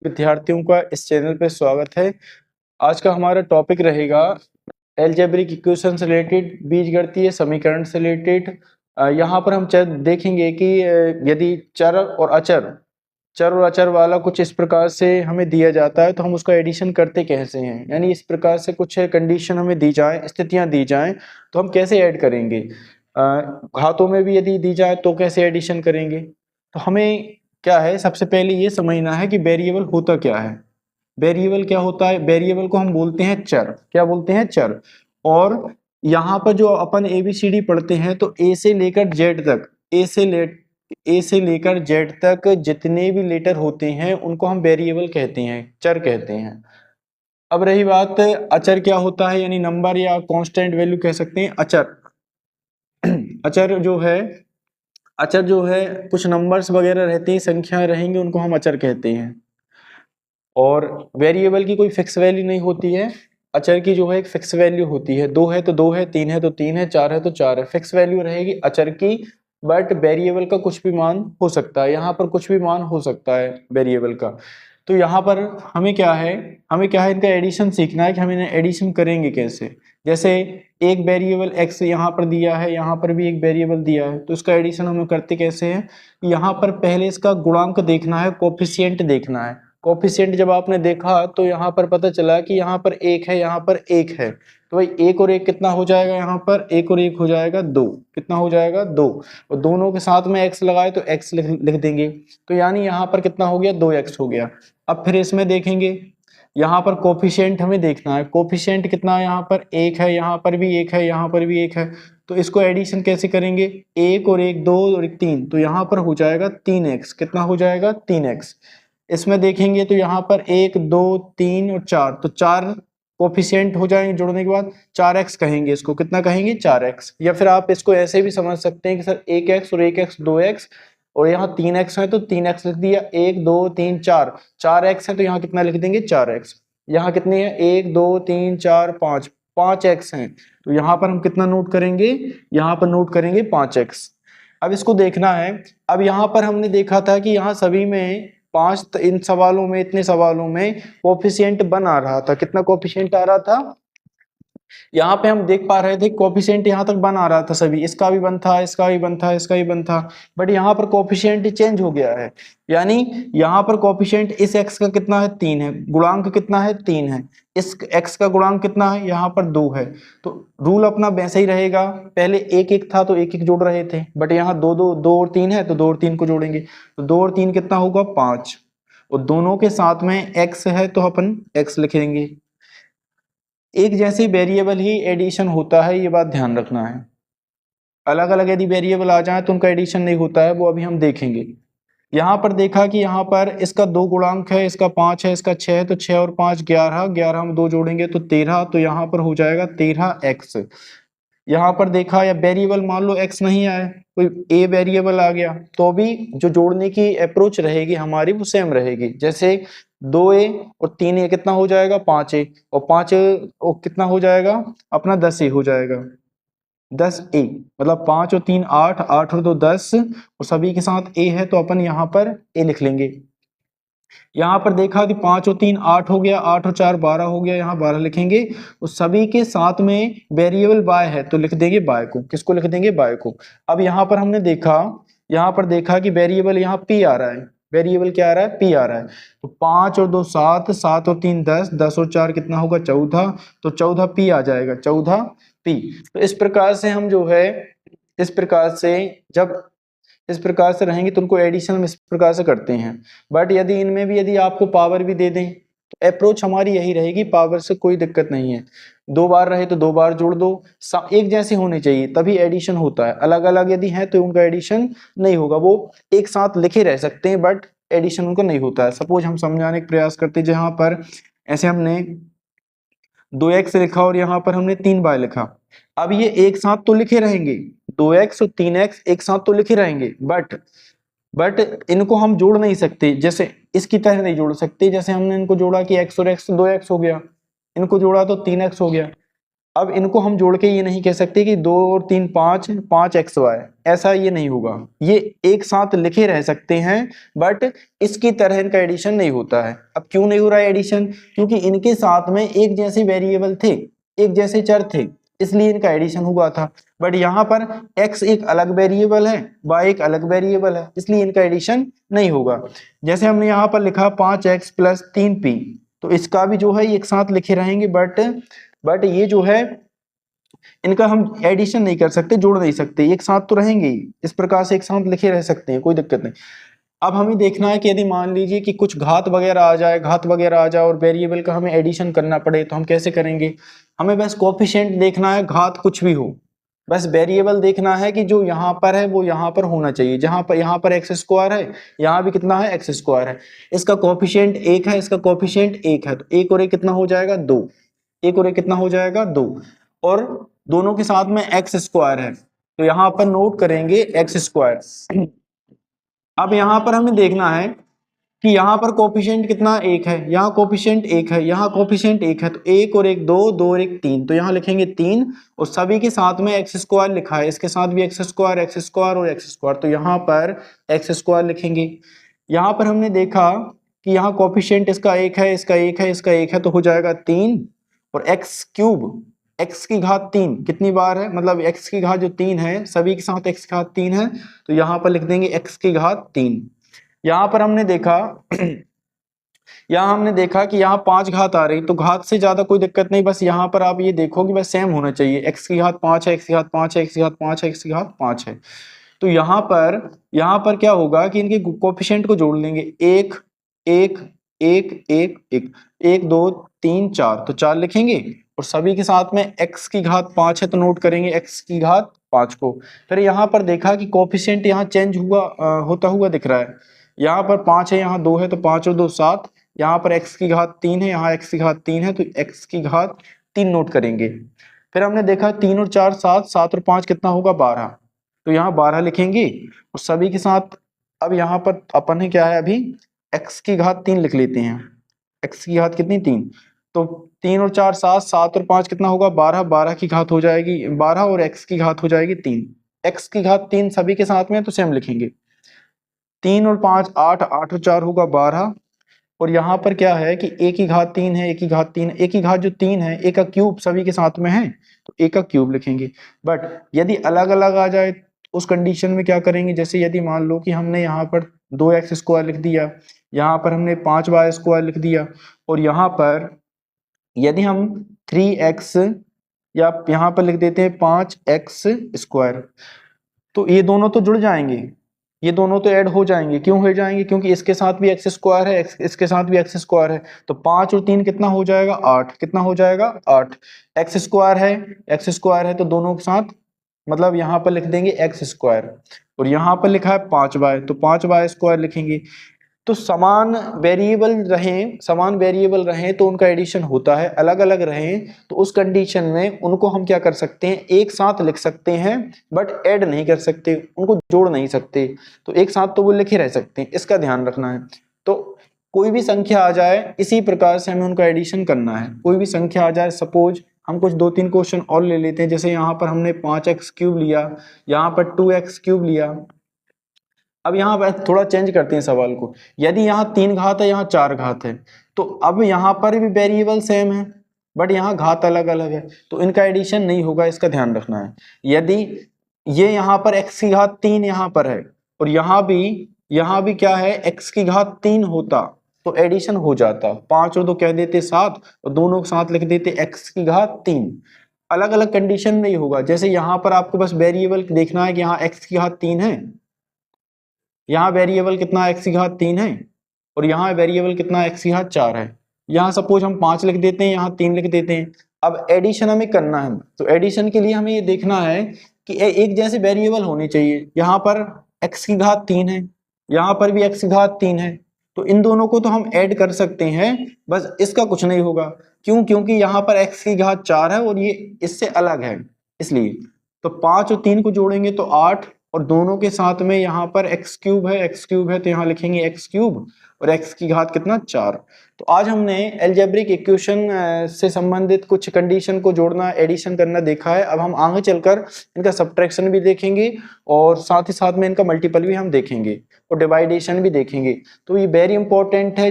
विद्यार्थियों का इस चैनल पे स्वागत है। आज का हमारा टॉपिक रहेगा अलजेब्रिक इक्वेशन से रिलेटेड, बीजगणितीय समीकरण से रिलेटेड। यहाँ पर हम देखेंगे कि यदि चर और अचर वाला कुछ इस प्रकार से हमें दिया जाता है तो हम उसका एडिशन करते कैसे हैं, यानी इस प्रकार से कुछ कंडीशन हमें दी जाए, स्थितियां दी जाएं तो हम कैसे ऐड करेंगे। घातों में भी यदि दी जाए तो कैसे एडिशन करेंगे। तो हमें क्या है, सबसे पहले ये समझना है कि वेरिएबल होता क्या है। वेरिएबल क्या होता है? वेरिएबल को हम बोलते हैं चर। क्या बोलते हैं? चर। और यहाँ पर जो अपन ABCD पढ़ते हैं तो ए से लेकर जेड तक, ए से लेकर जेड तक जितने भी लेटर होते हैं उनको हम वेरिएबल कहते हैं, चर कहते हैं। अब रही बात अचर क्या होता है, यानी नंबर या कांस्टेंट वैल्यू कह सकते हैं। अचर अचर जो है कुछ नंबर्स वगैरह रहते हैं, संख्याएं रहेंगी, उनको हम अचर कहते हैं। और वेरिएबल की कोई फिक्स वैल्यू नहीं होती है, अचर की जो है एक फिक्स वैल्यू होती है। 2 है तो 2 है, 3 है तो 3 है, 4 है तो 4 है, फिक्स वैल्यू रहेगी अचर की। बट वेरिएबल का कुछ भी मान हो सकता है, यहाँ पर कुछ भी मान हो सकता है वेरिएबल का। तो यहाँ पर हमें क्या है, इनका एडिशन सीखना है कि हम इन्हें एडिशन करेंगे कैसे। जैसे एक वेरिएबल x यहाँ पर दिया है, यहाँ पर भी एक वेरिएबल दिया है, तो इसका एडिशन हमें करते कैसे हैं। यहाँ पर पहले इसका गुणांक देखना है, कोफिशिएंट देखना है। कोफिशिएंट जब आपने देखा तो यहाँ पर पता चला कि यहाँ पर 1 है, यहाँ पर 1 है, तो भाई 1 और 1 कितना हो जाएगा, यहाँ पर 1 और 1 हो जाएगा 2। कितना हो जाएगा? 2। और दोनों के साथ में x लगाए तो x लिख देंगे, तो यानी यहाँ पर कितना हो गया? 2x हो गया। अब फिर इसमें देखेंगे, यहाँ पर कोफिशिएंट हमें देखना है। कोफिशिएंट कितना है? यहाँ पर 1 है, यहाँ पर भी 1 है, यहाँ पर भी 1 है, तो इसको एडिशन कैसे करेंगे? 1 और 1 2 और 1 3, तो यहाँ पर हो जाएगा 3x। कितना हो जाएगा? 3x। इसमें देखेंगे तो यहाँ पर 1 2 3 और 4, तो 4 कोफिशिएंट हो जाएंगे जोड़ने के बाद, 4x कहेंगे इसको। कितना कहेंगे? 4x। या फिर आप इसको ऐसे भी समझ सकते हैं कि सर 1x और 1x 2x, और यहाँ 3x है तो 3x लिख दिया। 1 2 3 4, 4x है तो यहाँ कितना लिख देंगे? 4x। यहाँ कितने हैं? 1 2 3 4 5, 5x हैं, तो यहाँ पर हम कितना नोट करेंगे? यहाँ पर नोट करेंगे 5x। अब इसको देखना है। अब यहाँ पर हमने देखा था कि यहाँ सभी में इन सवालों में, इतने सवालों में कोफिशिएंट बन आ रहा था। कितना कोफिशिएंट आ रहा था? यहाँ पे हम देख पा रहे थे कोफिशिएंट यहाँ तक बन आ रहा था सभी, इसका भी बन था, इसका भी बन था, इसका भी बन था। बट यहाँ पर कोफिशिएंट चेंज हो गया है, यानी यहाँ पर कोफिशिएंट इस x का कितना है? 3 है। गुणांक कितना है? 3 है। इस x का गुणांक कितना है? यहाँ पर 2 है। तो रूल अपना वैसे ही रहेगा, पहले 1 1 था तो 1 1 जोड़ रहे थे, बट यहाँ 2 2 2 और 3 है तो 2 और 3 को जोड़ेंगे, तो 2 और 3 कितना होगा? 5। और दोनों के साथ में x है तो अपन x लिख देंगे। एक जैसे वेरिएबल ही एडिशन होता है, ये बात ध्यान रखना है। अलग अलग यदि वेरिएबल आ जाए तो उनका एडिशन नहीं होता है, वो अभी हम देखेंगे। यहाँ पर देखा कि यहाँ पर इसका 2 गुणांक है, इसका 5 है, इसका 6 है, तो 6 और 5 11, 11 हम 2 जोड़ेंगे तो 13, तो यहाँ पर हो जाएगा 13x। यहाँ पर देखा, या वेरिएबल मान लो x नहीं आया, कोई ए वेरिएबल आ गया, तो भी जो जोड़ने की अप्रोच रहेगी हमारी वो सेम रहेगी। जैसे 2a और 3a कितना हो जाएगा? 5a, और 5 और कितना हो जाएगा अपना? 10a हो जाएगा। 10a मतलब 5 और 3 8, 8 और 2 10, और सभी के साथ a है तो अपन यहाँ पर a लिख लेंगे। यहाँ पर देखा कि 5 और 3 8 हो गया, 8 और 4 12 हो गया, यहाँ 12 लिखेंगे। और सभी के साथ में वेरिएबल y है तो लिख देंगे y को। किसको लिख देंगे? y को। अब यहाँ पर हमने देखा, कि वेरिएबल यहाँ p आ रहा है। वेरिएबल क्या आ रहा है? p आ रहा है। तो 5 और 2 7, 7 और 3 10, 10 और 4 कितना होगा? 14, तो 14 p आ जाएगा, 14 p। तो इस प्रकार से हम जो है, इस प्रकार से रहेंगे तो उनको एडिशन हम इस प्रकार से करते हैं। बट यदि इनमें भी यदि आपको पावर भी दे दें तो अप्रोच हमारी यही रहेगी, पावर से कोई दिक्कत नहीं है। 2 बार रहे तो 2 बार जोड़ दो, एक जैसे होने चाहिए तभी एडिशन होता है। अलग अलग यदि है तो उनका एडिशन नहीं होगा, वो एक साथ लिखे रह सकते हैं बट एडिशन उनका नहीं होता है। सपोज हम समझाने का प्रयास करते हैं, जहां पर ऐसे हमने 2x लिखा और यहाँ पर हमने 3y लिखा। अब ये एक साथ तो लिखे रहेंगे, 2x और 3x एक साथ तो लिखे रहेंगे, बट इनको हम जोड़ नहीं सकते, जैसे इसकी तरह नहीं जोड़ सकते। जैसे हमने इनको जोड़ा कि x और x 2x हो गया, इनको जोड़ा तो 3x हो गया। अब इनको हम जोड़ के ये नहीं कह सकते कि 2 और 3 5 5xy, ऐसा ये नहीं होगा। ये एक साथ लिखे रह सकते हैं बट इसकी तरह इनका एडिशन नहीं होता है। अब क्यों नहीं हो रहा है एडिशन? क्योंकि इनके साथ में एक जैसे वेरिएबल थे, एक जैसे चर थे, इसलिए इनका एडिशन हुआ था। बट यहाँ पर x एक अलग वेरिएबल है, y एक अलग वेरिएबल है, इसलिए इनका एडिशन नहीं होगा। जैसे हमने यहाँ पर लिखा 5x + 3p, तो इसका भी जो है एक साथ लिखे रहेंगे बट ये जो है इनका हम एडिशन नहीं कर सकते, जोड़ नहीं सकते, एक साथ तो रहेंगे ही, इस प्रकार से एक साथ लिखे रह सकते हैं, कोई दिक्कत नहीं। अब हमें देखना है कि यदि मान लीजिए कि कुछ घात वगैरह आ जाए और वेरिएबल का हमें एडिशन करना पड़े, तो हम कैसे करेंगे? हमें बस कोफिशिएंट देखना है, घात कुछ भी हो, बस वेरिएबल देखना है कि जो यहाँ पर है वो यहाँ पर होना चाहिए। जहां पर यहाँ पर x² है, यहाँ भी कितना है? x² है। इसका कोफिशिएंट 1 है, इसका कोफिशिएंट 1 है, तो 1 और 1 कितना हो जाएगा? 2। 1 और 1 कितना हो जाएगा? 2। और दोनों के साथ में x² है, तो यहाँ पर नोट करेंगे x²। अब यहाँ पर हमें देखना है कि यहाँ पर कोफिशिएंट कितना? 1 है, यहाँ कोफिशिएंट 1 है, यहाँ कोफिशिएंट 1 है, तो 1 और 1 2, 2 और 1 3, तो यहाँ लिखेंगे 3, और सभी के साथ में x² लिखा है, इसके साथ भी x² और x², तो यहाँ पर x² लिखेंगे। यहाँ पर हमने देखा कि यहाँ कोफिशिएंट इसका 1 है, इसका 1 है, इसका 1 है, तो हो जाएगा 3, और x³ x की घात 3 कितनी बार है? मतलब x की घात जो 3 है, सभी के साथ x की घात 3 है, तो यहाँ पर लिख देंगे x की घात 3। यहाँ पर हमने देखा कि यहाँ 5 घात आ रही, तो घात से ज्यादा कोई दिक्कत नहीं, बस यहाँ पर आप ये देखो कि बस सेम होना चाहिए, x की घात 5 है, x की घात 5 है, x की घात 5 है, x की घात 5 है। तो यहाँ पर क्या होगा कि इनके कोफिशिएंट को जोड़ लेंगे, 1 1 1 1 1 1 2 3 4, तो 4 लिखेंगे, और सभी के साथ में x की घात 5 है, तो नोट करेंगे x की घात 5 को। फिर यहाँ पर देखा कि कोफिशिएंट यहाँ चेंज होता हुआ दिख रहा है, यहाँ पर 5 है, यहाँ 2 है, तो 5 और 2 7, यहाँ पर x की घात 3 है, यहाँ x की घात 3 है, तो x की घात 3 नोट करेंगे। फिर हमने देखा 3 और 4 7, 7 और 5 कितना होगा? 12, तो यहाँ 12 लिखेंगे, और सभी के साथ अब यहाँ पर अपन है क्या है, अभी x की घात 3 लिख लेते हैं। x की घात कितनी? 3, तो 3 और 4 7, 7 और 5 कितना होगा? 12, 12 की घात हो जाएगी 12, और x की घात हो जाएगी 3। x की घात 3 सभी के साथ में, तो सेम लिखेंगे, 3 और 5 8, 8 और 4 होगा 12, और यहाँ पर क्या है कि a की घात 3 है, a की घात 3, a की घात जो 3 है, a का क्यूब सभी के साथ में है, तो a का क्यूब लिखेंगे। बट यदि अलग अलग आ जाए उस कंडीशन में क्या करेंगे? जैसे यदि मान लो कि हमने यहाँ पर 2x² लिख दिया, यहाँ पर हमने 5y² लिख दिया, और यहाँ पर यदि हम 3x या यहाँ पर लिख देते हैं 5x², तो ये दोनों तो जुड़ जाएंगे, ये दोनों तो ऐड हो जाएंगे। क्यों हो जाएंगे? क्योंकि इसके साथ भी x² है, इसके साथ भी x² है, तो 5 और 3 कितना हो जाएगा? 8। कितना हो जाएगा? 8। x² है, तो दोनों के साथ मतलब यहाँ पर लिख देंगे x², और यहाँ पर लिखा है 5y, तो 5y² लिखेंगे। तो समान वेरिएबल रहें तो उनका एडिशन होता है, अलग अलग रहें तो उस कंडीशन में उनको हम क्या कर सकते हैं? एक साथ लिख सकते हैं, बट ऐड नहीं कर सकते, उनको जोड़ नहीं सकते, तो एक साथ तो वो लिखे रह सकते हैं, इसका ध्यान रखना है। तो कोई भी संख्या आ जाए, इसी प्रकार से हमें उनका एडिशन करना है। कोई भी संख्या आ जाए, सपोज हम कुछ 2-3 क्वेश्चन और ले लेते हैं, जैसे यहाँ पर हमने 5x³ लिया, यहाँ पर 2x³ लिया। अब यहाँ पर थोड़ा चेंज करते हैं सवाल को, यदि यहाँ 3 घात है, यहाँ 4 घात है, तो अब यहाँ पर भी वेरिएबल सेम है बट यहाँ घात अलग अलग है, तो इनका एडिशन नहीं होगा, इसका ध्यान रखना है। यदि ये यहाँ पर x की घात 3 यहाँ पर है, और यहाँ भी क्या है? x की घात 3 होता तो एडिशन हो जाता, 5 और 2 कह देते 7, और दोनों के साथ लिख देते x की घात 3। अलग अलग कंडीशन नहीं होगा। जैसे यहाँ पर आपको बस वेरिएबल देखना है कि यहाँ x की घात 3 है, यहाँ वेरिएबल कितना x की घात 3 है, और यहाँ वेरिएबल कितना x की घात 4 है। यहाँ सपोज हम 5 लिख देते हैं, यहाँ 3 लिख देते हैं। अब एडिशन हमें करना है, तो एडिशन के लिए हमें ये देखना है कि एक जैसे वेरिएबल होने चाहिए। यहाँ पर x की घात 3 है, यहाँ पर भी x की घात 3 है, तो इन दोनों को तो हम ऐड कर सकते हैं, बस इसका कुछ नहीं होगा। क्यों? क्योंकि यहाँ पर x की घात 4 है और ये इससे अलग है, इसलिए। तो 5 और 3 को जोड़ेंगे तो 8, और दोनों के साथ में यहाँ पर एक्स क्यूब है तो यहाँ लिखेंगे एक्स क्यूब और एक्स की घात कितना 4। तो आज हमने एल्जेब्रिक इक्वेशन से संबंधित कुछ कंडीशन को जोड़ना, एडिशन करना देखा है। अब हम आगे चलकर इनका सब्ट्रैक्शन भी देखेंगे और साथ ही साथ में इनका मल्टीपल भी हम देखेंगे और डिवाइडेशन भी देखेंगे। तो ये वेरी इंपॉर्टेंट है।